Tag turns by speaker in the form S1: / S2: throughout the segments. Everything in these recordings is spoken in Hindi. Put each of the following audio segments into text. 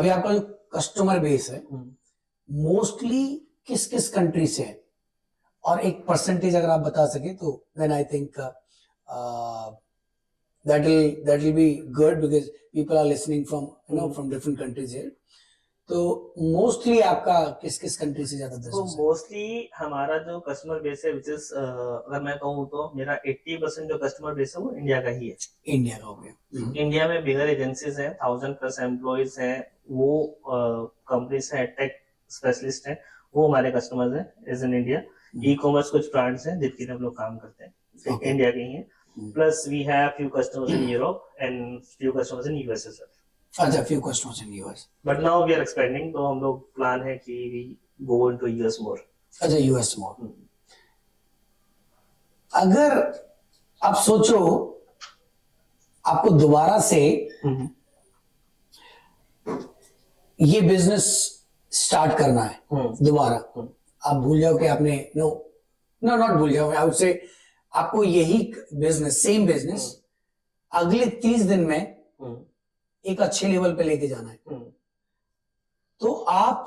S1: अभी आपका जो कस्टमर बेस है मोस्टली किस किस कंट्री से है, और एक परसेंटेज अगर आप बता सके तो then I think that will be good because people are listening from from different countries here. तो मोस्टली आपका किस किस कंट्री से ज्यादा बिजनेस है?
S2: मोस्टली हमारा जो कस्टमर बेस है विच इज अगर मैं कहूँ तो मेरा 80% जो कस्टमर बेस है वो इंडिया का ही है।
S1: इंडिया का हो गया।
S2: इंडिया में बिगर एजेंसीज हैं, 1000+ एम्प्लॉइज हैं, वो कंपनीज हैं, टेक स्पेशलिस्ट हैं, वो हमारे कस्टमर्स हैं as in India. E commerce कुछ ब्रांड्स हैं जिनके लिए हम लोग काम करते हैं, इंडिया के ही हैं। Plus we have few customers in Europe and few customers in US as well.
S1: अच्छा, few customers in US.
S2: But now we are expanding, तो हम लोग प्लान है कि we go into US more.
S1: अच्छा, यूएस मोर। अगर आप सोचो आपको दोबारा से ये बिजनेस स्टार्ट करना है दोबारा, आप भूल जाओ कि आपने नो नॉट भूल जाओ, आई वुड से आपको यही बिजनेस, सेम बिजनेस अगले 30 दिन में एक अच्छे लेवल पे लेके जाना है, तो आप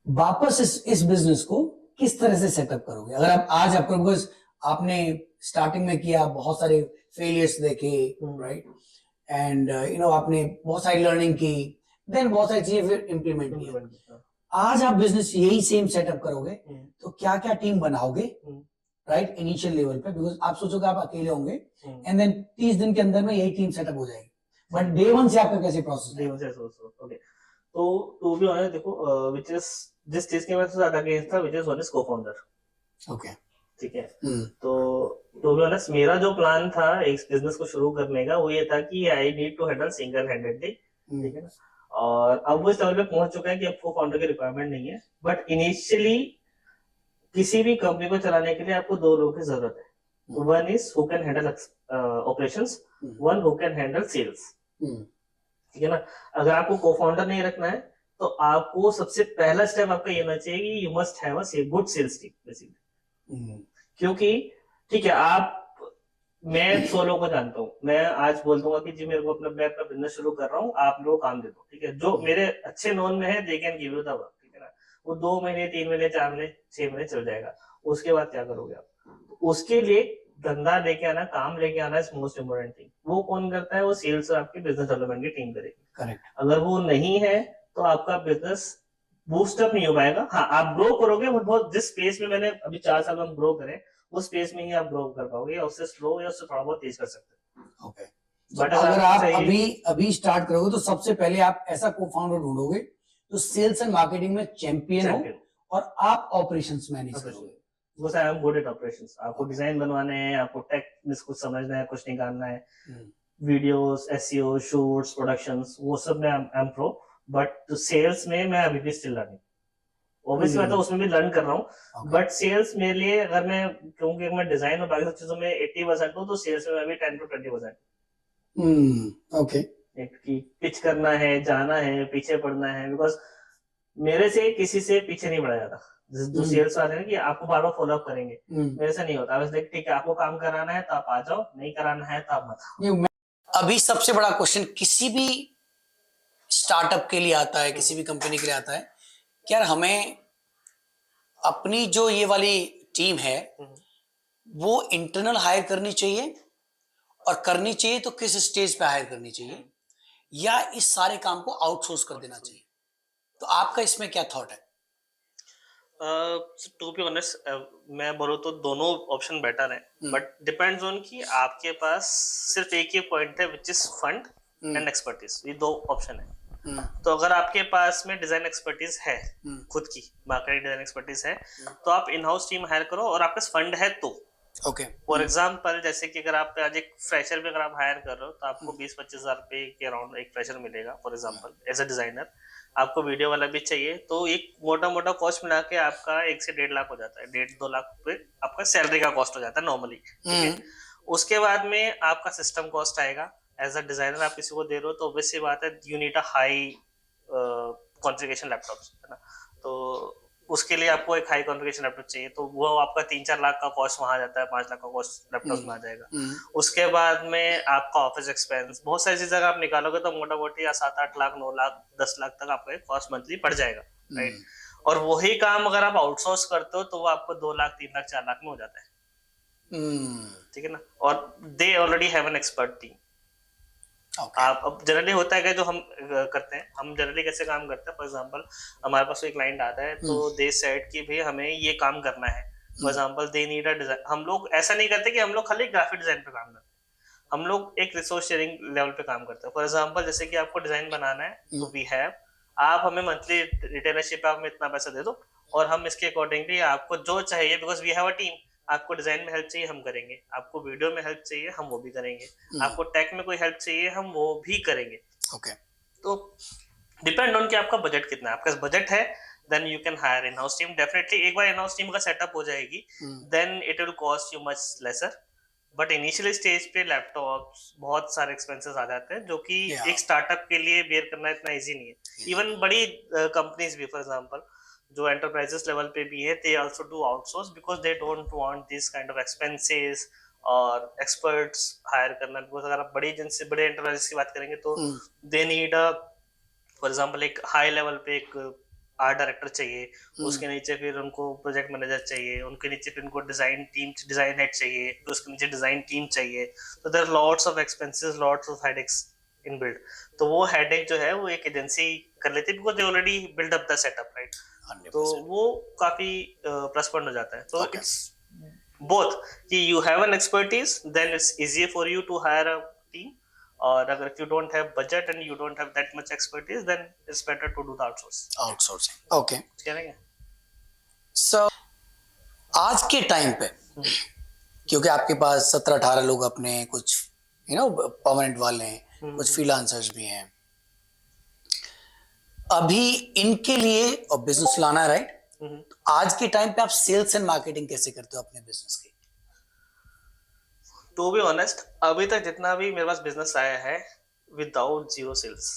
S1: वापस इस बिजनेस को किस तरह से सेटअप करोगे? अगर आप आज आपको, बिकॉज आपने स्टार्टिंग में किया, बहुत सारे फेलियर्स देखे, राइट, एंड आपने बहुत सारी लर्निंग की, देन बहुत सारी चीजें फिर इम्प्लीमेंट किया। आज आप बिजनेस यही सेम सेटअप करोगे तो क्या क्या टीम बनाओगे, राइट, इनिशियल लेवल पे? बिकॉज आप सोचोगे आप अकेले होंगे एंड देन 30 दिन के अंदर में यही टीम सेटअप हो जाएगी, बट डे वन से आपका कैसे प्रोसेस है?
S2: ओके, तो टू बी ऑनेस्ट देखो, व्हिच इज जिस चीज के मैं सबसे ज्यादा अगेंस्ट था, which is one is cofounder.
S1: Okay,
S2: ठीक है। तो टू बी ऑनेस्ट मेरा जो प्लान था इस बिजनेस को शुरू करने का, वो ये था कि I need to handle single handedly, ठीक है ना। और अब वो इस लेवल पे पहुंच चुका है कि अब को-फाउंडर की रिक्वायरमेंट नहीं है, बट इनिशियली किसी भी कंपनी को चलाने के लिए आपको दो लोगों की जरूरत है। One is who can handle operations, one who can handle sales, ठीक है ना। अगर आपको को-फाउंडर नहीं रखना है तो आपको सबसे पहला स्टेप आपका ये होना चाहिए कि you must have a good sales team basically. क्योंकि ठीक है, मैं 100 लोगों को जानता हूँ, मैं आज बोल दूंगा कि जी मेरे को अपना बिजनेस शुरू कर रहा हूँ, आप लोग काम दे दो, ठीक है। जो मेरे अच्छे नोन में है they can give you the work, ठीक है ना। वो 2 महीने 3 महीने 4 महीने 6 महीने चल जाएगा, उसके बाद क्या करोगे आप? उसके लिए धंधा लेके आना, काम लेके आना इज मोस्ट इम्पोर्टेंट थिंग। वो कौन करता है? वो सेल्स और आपकी बिजनेस डेवलपमेंट की टीम करेगी।
S1: करेक्ट।
S2: अगर वो नहीं है तो आपका बिजनेस बूस्टअप नहीं हो पाएगा। हाँ, आप ग्रो करोगे, बहुत जिस स्पेस में मैंने अभी 4 साल में ग्रो करे उस स्पेस में ही आप ग्रो कर पाओगे, उससे स्लो या उससे थोड़ा बहुत तेज कर सकते हैं।
S1: ओके,
S2: बट
S1: अगर आप अभी स्टार्ट करोगे तो सबसे पहले आप ऐसा को-फाउंडर ढूंढोगे तो सेल्स एंड मार्केटिंग में चैंपियन हो और आप ऑपरेशंस मैनेज करोगे।
S2: वो I am good at operations. आपको डिजाइन बनवाने हैं, आपको टेक में कुछ समझना है, कुछ निकालना है, वीडियोस, एसईओ, शूट्स, प्रोडक्शंस, वो सब में I am pro. But sales में मैं अभी भी स्टिल लर्निंग, ऑब्वियसली मैं तो उसमें भी लर्न कर रहा हूँ, बट सेल्स मेरे लिए, अगर मैं क्योंकि मैं डिजाइन और बाकी सब चीजों में 80% हूँ, तो सेल्स में अभी 10 to 20%।
S1: ओके,
S2: पिच करना है, जाना है, पीछे पड़ना है, बिकॉज मेरे से किसी से पीछे नहीं पड़ा जाता। जो सेल्स वाले हैं कि आपको बार बार फॉलोअप करेंगे, मेरे से नहीं होता। बस देख, ठीक है, आपको काम कराना है तो आप आ जाओ, नहीं कराना है तो आप मत आओ।
S1: अभी सबसे बड़ा क्वेश्चन किसी भी स्टार्टअप के लिए आता है, किसी भी कंपनी के लिए आता है कि यार हमें अपनी जो ये वाली टीम है वो इंटरनल हायर करनी चाहिए, और करनी चाहिए तो किस स्टेज पे हायर करनी चाहिए, या इस सारे काम को आउटसोर्स कर देना चाहिए? तो आपका इसमें क्या थॉट है?
S2: टू बी ऑनेस्ट मैं बोलूँ तो दोनों ऑप्शन बेटर है, बट डिपेंड्स ऑन कि आपके पास सिर्फ एक ही पॉइंट है which is fund and expertise. ये दो ऑप्शन है। तो अगर आपके पास में डिजाइन एक्सपर्टीज है, खुद की मार्केटिंग डिजाइन एक्सपर्टीज है, तो आप इन हाउस टीम हायर करो, और आपके पास फंड है तो ओके। फॉर एग्जाम्पल, जैसे कि अगर आप आज एक फ्रेशर भी अगर आप हायर कर रहे हो तो आपको 20-25 हजार रुपए के अराउंड एक फ्रेशर मिलेगा, for example as a designer. आपको वीडियो वाला भी चाहिए तो एक मोटा मोटा कॉस्ट मिला के आपका 1 से 1.5 लाख हो जाता है, 1.5-2 लाख रुपए आपका सैलरी का कॉस्ट हो जाता है नॉर्मली, ठीक है। उसके बाद में आपका सिस्टम कॉस्ट आएगा। एज अ डिजाइनर आप किसी को दे रहे हो तो ऑब्वियस सी बात है, you need a high configuration laptops, है ना। तो उसके लिए आपको एक हाई कॉन्फ़िगरेशन लैपटॉप चाहिए, तो वो आपका 3-4 लाख का कॉस्ट वहां आ जाता है, 5 लाख का कॉस्ट लैपटॉप में आ जाएगा। उसके बाद में आपका ऑफिस एक्सपेंस, बहुत सारी चीजें अगर आप निकालोगे तो मोटा मोटी या 7-8 लाख, 9 लाख, 10 लाख तक आपका एक कॉस्ट मंथली पड़ जाएगा, राइट। और वही काम अगर आप आउटसोर्स करते हो तो वो आपको 2 लाख, 3 लाख, 4 लाख में हो जाता है, ठीक है ना। और they already have an expert team. आप अब जनरली होता है कि जो हम करते हैं, हम जनरली कैसे काम करते हैं, फॉर एग्जांपल हमारे पास एक क्लाइंट आता है तो दे सेड कि भाई हमें ये काम करना है, for example they need a design. हम लोग ऐसा नहीं करते कि हम लोग खाली ग्राफिक डिजाइन पे काम करते हैं, हम लोग एक रिसोर्स शेयरिंग लेवल पे काम करते हैं। फॉर एग्जांपल जैसे कि आपको डिजाइन बनाना है तो वी हैव, आप हमें मंथली रिटेलरशिप आप में इतना पैसा दे दो और हम इसके अकॉर्डिंगली आपको जो चाहिए, because we have a team, आपको डिजाइन में हेल्प चाहिए हम करेंगे, आपको वीडियो में हेल्प चाहिए हम वो भी करेंगे, आपको टेक में कोई हेल्प चाहिए हम वो भी करेंगे।
S1: ओके,
S2: तो डिपेंड ऑन कि आपका बजट कितना है। आपका बजट है then you can hire in house team. Definitely एक बार इन हाउस टीम का सेटअप हो जाएगी then it will cost you much lesser, but initial stage पे लैपटॉप्स बहुत सारे एक्सपेंसेस आ जाते हैं जो कि एक स्टार्टअप के लिए बेयर करना इतना इजी नहीं है। इवन बड़ी कंपनीज भी, फॉर एग्जांपल जो एंटरप्राइजेस लेवल पे भी है, they also do outsource because they don't want this kind of expenses और एक्सपर्ट्स हायर करना। बिकॉज अगर आप बड़ी एजेंसी, बड़े एंटरप्राइजेस की बात करेंगे तो they need a, for example एक हाई लेवल पे एक आर्ट डायरेक्टर चाहिए, उसके नीचे फिर उनको प्रोजेक्ट मैनेजर चाहिए, उनके नीचे फिर उनको डिजाइन टीम, डिजाइन हेड चाहिए, फिर उसके नीचे डिजाइन टीम चाहिए। तो there are lots of expenses, lots of headaches in build. तो वो हेडेक जो है वो एक एजेंसी कर लेती है because they already build up the setup, right. तो वो काफी प्लस पॉइंट हो जाता है। तो इट्स बोथ कि you have an expertise then it's easier for you to hire a team, और अगर if you don't have budget and you don't have that much expertise then it's better to do the
S1: outsourcing. Okay,
S2: करेंगे।
S1: सो आज के टाइम पे क्योंकि आपके पास 17-18 लोग अपने, कुछ परमानेंट वाले हैं, कुछ फ्रीलांसर्स भी हैं, अभी इनके लिए और बिजनेस लाना है, राइट। आज के टाइम पे आप सेल्स एंड मार्केटिंग कैसे करते हो अपने बिजनेस की?
S2: टू बी ऑनेस्ट, अभी तक जितना भी मेरे पास बिजनेस आया है विदाउट जीरो सेल्स।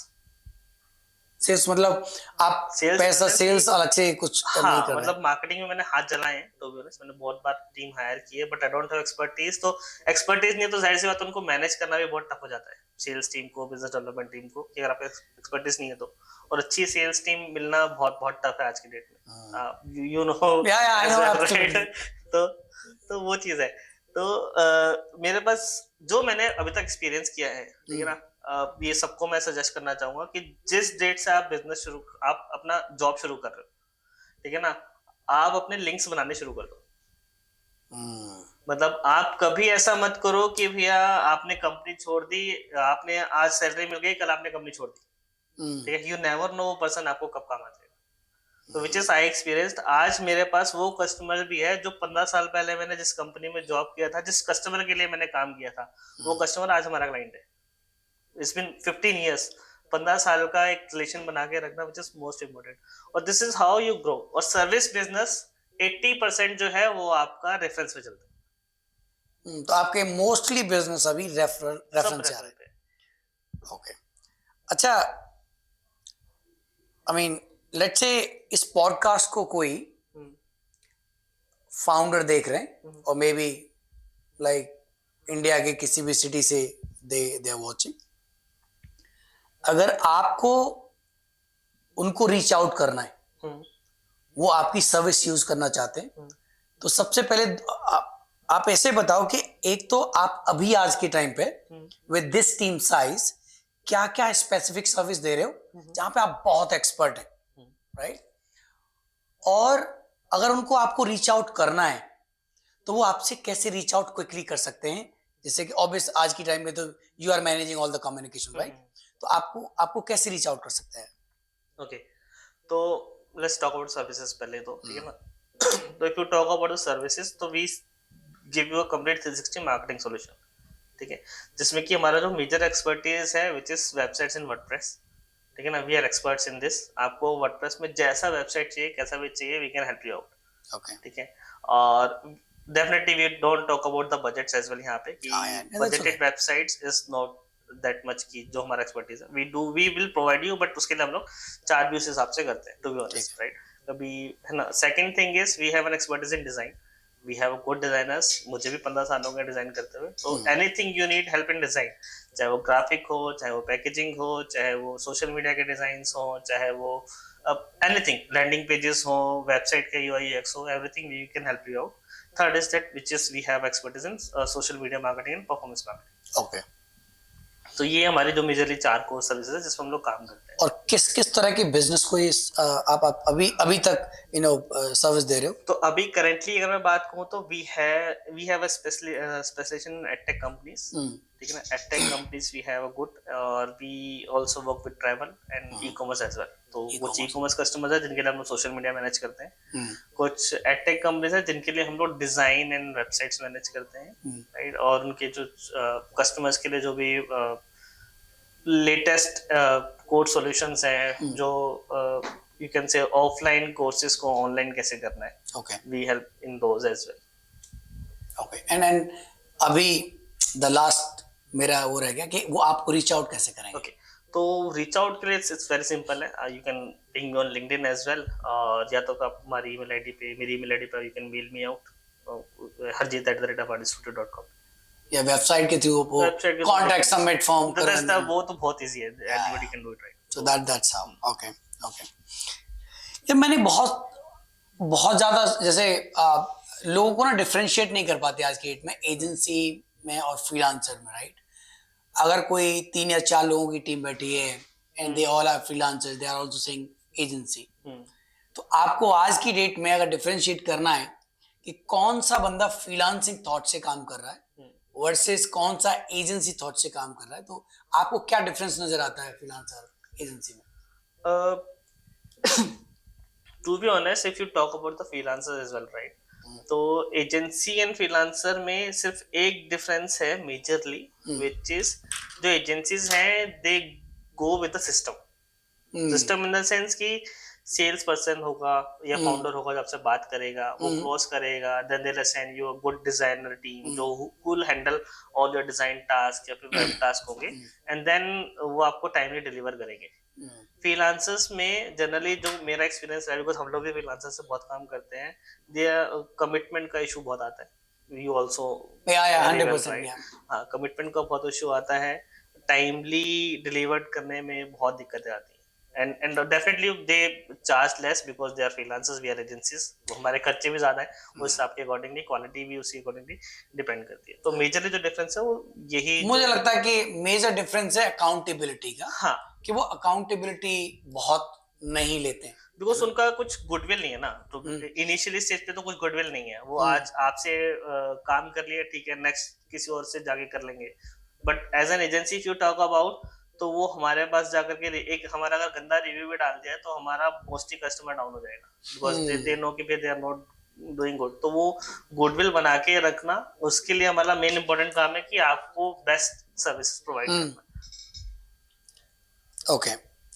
S1: सेल्स मतलब आप पैसा सेल्स अलग से कुछ नहीं कर रहे?
S2: मतलब मार्केटिंग में मैंने हाथ जलाए हैं, तो मैंने बहुत बार टीम हायर की है, but I don't have expertise. तो एक्सपर्टीज नहीं है तो जाहिर सी बात उनको मैनेज करना भी बहुत टफ हो जाता है, सेल्स टीम को, बिजनेस डेवलपमेंट टीम को, कि अगर आपको एक्सपर्टीज नहीं है तो। और अच्छी सेल्स टीम मिलना बहुत बहुत टफ है आज की डेट में, यू नो। तो वो चीज है। तो मेरे पास जो मैंने अभी तक एक्सपीरियंस किया है, ठीक है ना, ये सबको मैं सजेस्ट करना चाहूंगा कि जिस डेट से आप बिजनेस शुरू, आप अपना जॉब शुरू कर रहे हो, ठीक है ना, आप अपने लिंक्स बनाने शुरू कर दो। मतलब आप कभी ऐसा मत करो कि भैया आपने कंपनी छोड़ दी, आपने आज सैलरी मिल गई, कल आपने कंपनी छोड़ दी, ठीक है। यू नेवर नो वो पर्सन आपको कब काम आ जाएगा। तो विच इज आई एक्सपीरियंस्ड। आज मेरे पास वो कस्टमर भी है जो 15 साल पहले मैंने जिस कंपनी में जॉब किया था, जिस कस्टमर के लिए मैंने काम किया था, वो कस्टमर आज हमारा क्लाइंट है। It's been 15 years, 15 साल का एक रिलेशन बना के रखना, which is most important। और this is how you grow। और सर्विस बिजनेस 80% जो है वो आपका रेफरेंस पे चलता है।
S1: तो आपके मोस्टली बिजनेस अभी रेफरेंस से आ रहे हैं। ओके, अच्छा, आई मीन लेट्स से इस पॉडकास्ट को कोई फाउंडर देख रहे हैं और मे बी लाइक इंडिया के किसी भी सिटी से दे आर वाचिंग, अगर आपको उनको रीच आउट करना है, वो आपकी सर्विस यूज करना चाहते हैं, तो सबसे पहले आप ऐसे बताओ कि एक तो आप अभी आज के टाइम पे विद दिस टीम साइज क्या क्या स्पेसिफिक सर्विस दे रहे हो जहां पे आप बहुत एक्सपर्ट हैं, राइट। और अगर उनको आपको रीच आउट करना है तो वो आपसे कैसे रीच आउट क्विकली कर सकते हैं, जैसे कि ऑब्वियस आज की टाइम में तो you are managing all the communication, right. तो आपको कैसे रीच आउट कर सकते हैं?
S2: ओके, तो लेट्स टॉक अबाउट सर्विसेज पहले, तो ठीक है ना। तो if you talk about the services, तो we give you a complete 360 marketing solution, ठीक है, जिसमें कि हमारा जो मेजर एक्सपर्टीज है which is websites in WordPress, ठीक है ना। We are experts in this. आपको वर्डप्रेस में जैसा वेबसाइट चाहिए, कैसा भी चाहिए, we can help you out, okay, ठीक है। और definitely we don't talk about the budgets as well यहाँ पे, कि budgeted websites is not that much की जो हमारा एक्सपर्टीज है। We will provide you, but उसके लिए हम लोग चार्ज भी उस हिसाब से करते हैं, टू बी ऑनेस्ट, राइट। अभी है ना. Second thing is we have an expertise in design. We have good designers. मुझे भी 15 साल हो गए डिजाइन करते हुए. तो anything you need help in design, चाहे वो ग्राफिक हो, चाहे वो पैकेजिंग हो, चाहे वो सोशल मीडिया के डिजाइन हो, चाहे वो एनीथिंग लैंडिंग पेजेस हो, वेबसाइट के यूआई यूएक्स हो, everything we can help you out. Third is that which is we have expertise in social media marketing and performance marketing.
S1: Okay.
S2: तो ये हमारी जो मेजरली 4 कोर सर्विसेज है जिसमें हम लोग काम करते हैं.
S1: और किस किस तरह की बिजनेस को ये आप अभी तक सर्विस दे रहे हो?
S2: तो अभी करेंटली अगर मैं बात कहूँ तो we have a specialisation in edtech companies. ठीक है ना. Edtech companies we have a good, और we also work with travel and e commerce as well. तो कुछ ई कॉमर्स कस्टमर्स है जिनके लिए हम लोग सोशल मीडिया मैनेज करते हैं. कुछ एडटेक कंपनीज है जिनके लिए हम लोग डिजाइन एंड वेबसाइट्स मैनेज करते हैं, राइट. और उनके जो कस्टमर्स के लिए जो भी लेटेस्ट कोर्स सॉल्यूशंस हैं, जो you can say offline courses को ऑनलाइन कैसे करना है.
S1: Okay.
S2: We help in those as well.
S1: Okay. And अभी द लास्ट मेरा वो रह गया कि वो आपको रीच आउट कैसे करेंगे?
S2: ओके. तो रीच आउट के लिए इट्स वेरी सिंपल है. You can ping me on LinkedIn as well, और या तो आप हमारी ईमेल आईडी पे, मेरी ईमेल आईडी पे you can mail me out harjeet@artiststudio.com.
S1: या वेबसाइट के थ्रू वो कांटेक्ट सबमिट फॉर्म कर देना.
S2: वो तो बहुत इजी है. Anybody can do it, right.
S1: So that's how. Okay. Okay. ये मैंने बहुत ज्यादा जैसे लोगों को ना डिफरेंशिएट नहीं कर पाते आज की डेट में एजेंसी में और फ्रीलांसर में, राइट. अगर कोई 3 या 4 लोगों की टीम बैठी है and they all are freelancers, they are also saying agency. तो आपको आज की डेट में अगर डिफरेंशिएट करना है कि कौन सा बंदा फ्रीलांसिंग थॉट से काम कर रहा है वर्सेस कौन सा एजेंसी थॉट से काम कर रहा है, तो आपको क्या डिफरेंस नजर आता है फ्रीलांसर एजेंसी में?
S2: To be honest, if you talk about the freelancer as well, right. तो एजेंसी एंड फ्रीलांसर में सिर्फ एक डिफरेंस है मेजरली, विच इज जो एजेंसीज हैं they go with the system in the sense कि सेल्स पर्सन होगा या फाउंडर होगा जो आपसे बात करेगा, वो क्लोज करेगा, then they will assign you a good designer team जो will handle all your design task या फिर वेब टास्क होंगे, एंड देन वो आपको टाइमली डिलीवर करेंगे. फ्रीलांसर्स में जनरली जो मेरा एक्सपीरियंस है, बिकॉज हम लोग भी फ्रीलांसर से बहुत काम करते हैं, देयर कमिटमेंट का इशू बहुत आता है. You also
S1: 100%.
S2: हाँ, कमिटमेंट का बहुत इशू आता है. टाइमली डिलीवर्ड करने में बहुत दिक्कतें आती हैं. and definitely they charge less because they are freelancers, we are agencies. वो हमारे खर्चे भी ज्यादा है, उस हिसाब के अकॉर्डिंगली क्वालिटी भी उसी अकॉर्डिंगली डिपेंड करती है. तो मेजरली जो डिफरेंस है वो यही
S1: मुझे लगता है कि मेजर डिफरेंस है अकाउंटेबिलिटी का.
S2: हाँ,
S1: कि वो अकाउंटेबिलिटी बहुत नहीं लेते हैं
S2: बिकॉज उनका कुछ गुडविल नहीं है ना. तो इनिशियली स्टेज पे तो कुछ गुडविल नहीं है. वो आज आपसे काम कर लिया, ठीक है, नेक्स्ट किसी और से जाके कर लेंगे. But as an agency if you talk about, तो वो हमारे पास जाकर के एक हमारा अगर गंदा रिव्यू भी डाल दिया तो हमारा मोस्टली कस्टमर डाउन हो जाएगा, बिकॉज दे नो कि they are not doing good. तो वो गुडविल बना के रखना, उसके लिए हमारा मेन इंपॉर्टेंट काम है कि आपको बेस्ट सर्विस प्रोवाइड करना.
S1: ओके.